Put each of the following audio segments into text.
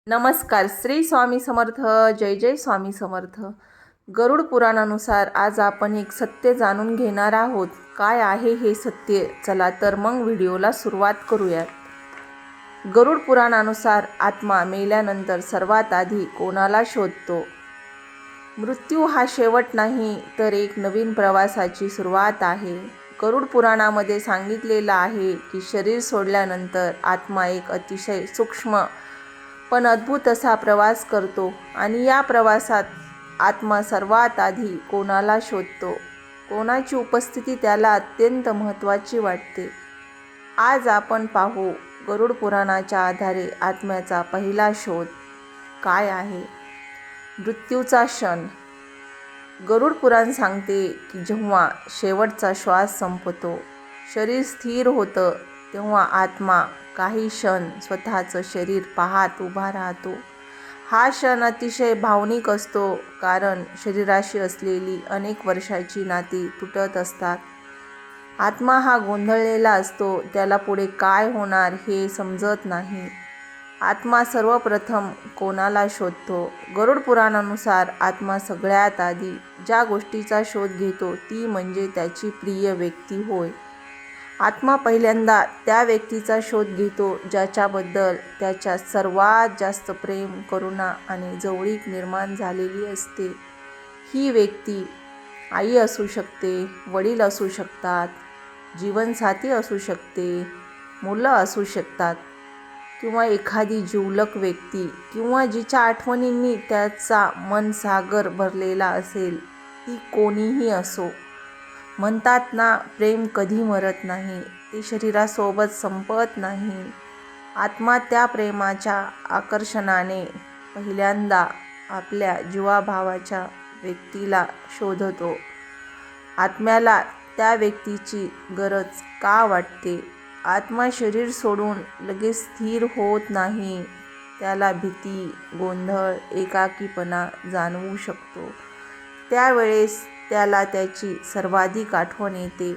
नमस्कार. श्री स्वामी समर्थ. जय जय स्वामी समर्थ. गरुड पुराणानुसार आज आपण एक सत्य जाणून घेणार आहोत. काय आहे हे सत्य? चला तर मग व्हिडिओला सुरुवात करूयात. गरुड पुराणानुसार आत्मा मेल्यानंतर सर्वात आधी कोणाला शोधतो? मृत्यू हा शेवट नाही, तर एक नवीन प्रवासाची सुरुवात आहे. गरुड पुराणामध्ये सांगितलेलं आहे की शरीर सोडल्यानंतर आत्मा एक अतिशय सूक्ष्म पण अद्भुत असा प्रवास करतो आणि या प्रवासात आत्मा सर्वात आधी कोणाला शोधतो? कोणाची उपस्थिती त्याला अत्यंत महत्त्वाची वाटते? आज आपण पाहू गरुड पुराणाच्या आधारे आत्म्याचा पहिला शोध काय आहे. मृत्यूचा क्षण. गरुड पुराण सांगते की जेव्हा शेवटचा श्वास संपतो, शरीर स्थिर होतं, तेव्हा आत्मा काही क्षण स्वतःचं शरीर पाहत उभा राहतो. हा क्षण अतिशय भावनिक असतो, कारण शरीराशी असलेली अनेक वर्षाची नाती तुटत असतात. आत्मा हा गोंधळलेला असतो, त्याला पुढे काय होणार हे समजत नाही. आत्मा सर्वप्रथम कोणाला शोधतो? गरुड पुराणानुसार आत्मा सगळ्यात आधी ज्या गोष्टीचा शोध घेतो ती म्हणजे त्याची प्रिय व्यक्ती होय. आत्मा पहिल्यांदा त्या व्यक्तीचा शोध घेतो ज्याच्याबद्दल त्याच्या सर्वात जास्त प्रेम, करुणा आणि जवळीक निर्माण झालेली असते. ही व्यक्ती आई असू शकते, वडील असू शकतात, जीवनसाथी असू शकते, मुलं असू शकतात किंवा एखादी जिवलग व्यक्ती किंवा जिच्या आठवणींनी त्याचा मनसागर भरलेला असेल, ती कोणीही असो. म्हणतात ना, प्रेम कधी मरत नाही, ते शरीरासोबत संपत नाही. आत्मा त्या प्रेमाच्या आकर्षणाने पहिल्यांदा आपल्या जीवाभावाच्या व्यक्तीला शोधतो. आत्म्याला त्या व्यक्तीची गरज का वाटते? आत्मा शरीर सोडून लगेच स्थिर होत नाही. त्याला भीती, गोंधळ, एकाकीपणा जाणवू शकतो. त्यावेळेस त्याला त्याची सर्वाधिक आठवण येते,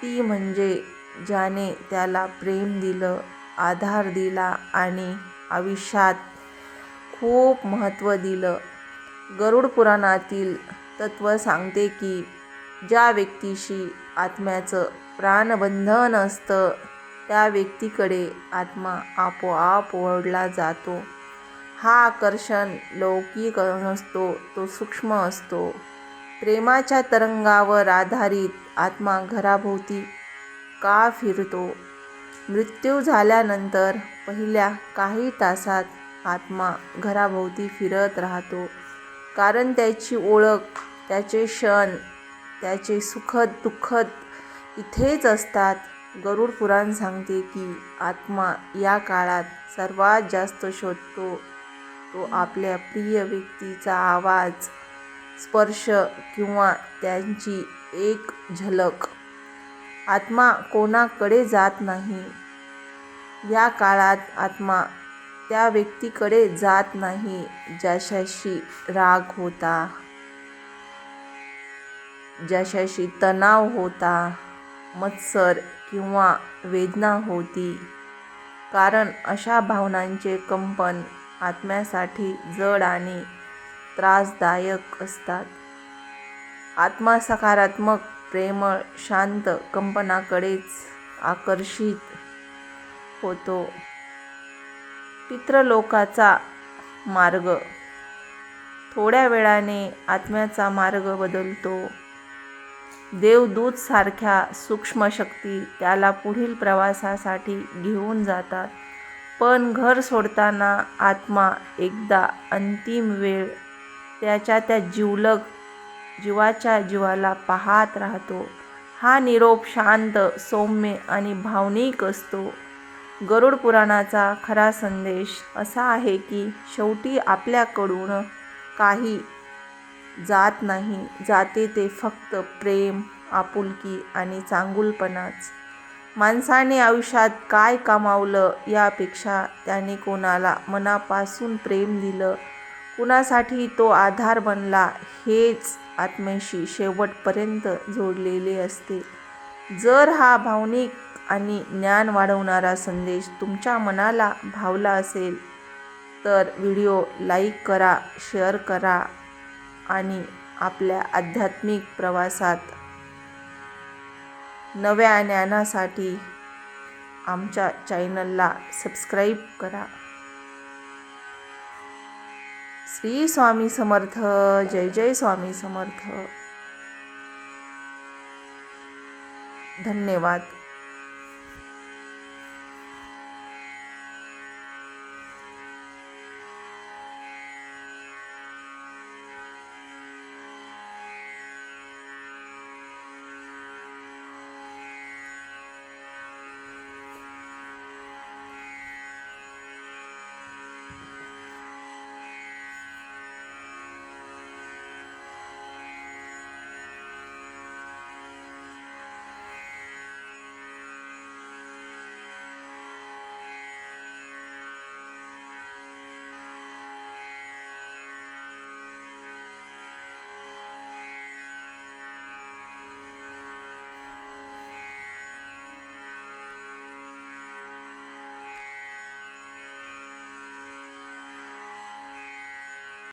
ती म्हणजे ज्याने त्याला प्रेम दिलं, आधार दिला आणि आयुष्यात खूप महत्त्व दिलं. गरुड पुराणातील तत्त्व सांगते की ज्या व्यक्तीशी आत्म्याचं प्राणबंधन असतं, त्या व्यक्तीकडे आत्मा आपोआप ओढला जातो. हा आकर्षण लौकिक नसतो, तो सूक्ष्म असतो. प्रेमाच्या तरंगावर आधारित आत्मा घराभोवती का फिरतो? मृत्यू झाल्यानंतर पहिल्या काही तासात आत्मा घराभोवती फिरत राहतो, कारण त्याची ओळख, त्याचे क्षण, त्याचे सुखद दुःखद इथेच असतात. गरुड पुराण सांगते की आत्मा या काळात सर्वात जास्त शोधतो तो आपल्या प्रिय व्यक्तीचा आवाज, स्पर्श किंवा त्यांची एक झलक. आत्मा कोणाकडे जात नाही. या काळात आत्मा त्या व्यक्तीकडे जात नाही ज्याच्याशी राग होता, ज्याच्याशी तणाव होता, मत्सर किंवा वेदना होती, कारण अशा भावनांचे कंपन आत्म्यासाठी जड आणि त्रासदायक असतात. आत्मा सकारात्मक, प्रेमळ, शांत कंपनाकडेच आकर्षित होतो. पितृलोकाचा मार्ग. थोड्या वेळाने आत्म्याचा मार्ग बदलतो. देवदूत सारख्या सूक्ष्म शक्ती त्याला पुढील प्रवासासाठी घेऊन जातात. पण घर सोडताना आत्मा एकदा अंतिम वेळ त्याच्या त्या जीवाच्या जीवाला पाहत राहतो. हा निरोप शांत, सौम्य आणि भावनिक असतो. गरुड पुराणाचा खरा संदेश असा आहे की शेवटी आपल्याकडून काही जात नाही, जाते ते फक्त प्रेम, आपुलकी आणि चांगुलपणाच. माणसाने आयुष्यात काय कमावलं यापेक्षा त्याने कोणाला मनापासून प्रेम दिलं, कुणासाठी तो आधार बनला, हेच आत्म्याशी शेवटपर्यंत जोडलेले असते. जर हा भावनिक आणि ज्ञान वाढवणारा संदेश तुमच्या मनाला भावला असेल तर व्हिडिओ लाईक करा, शेअर करा आणि आपल्या आध्यात्मिक प्रवासात नव्या ज्ञानासाठी आमच्या चॅनलला सबस्क्राईब करा. श्री स्वामी समर्थ. जय जय स्वामी समर्थ. धन्यवाद.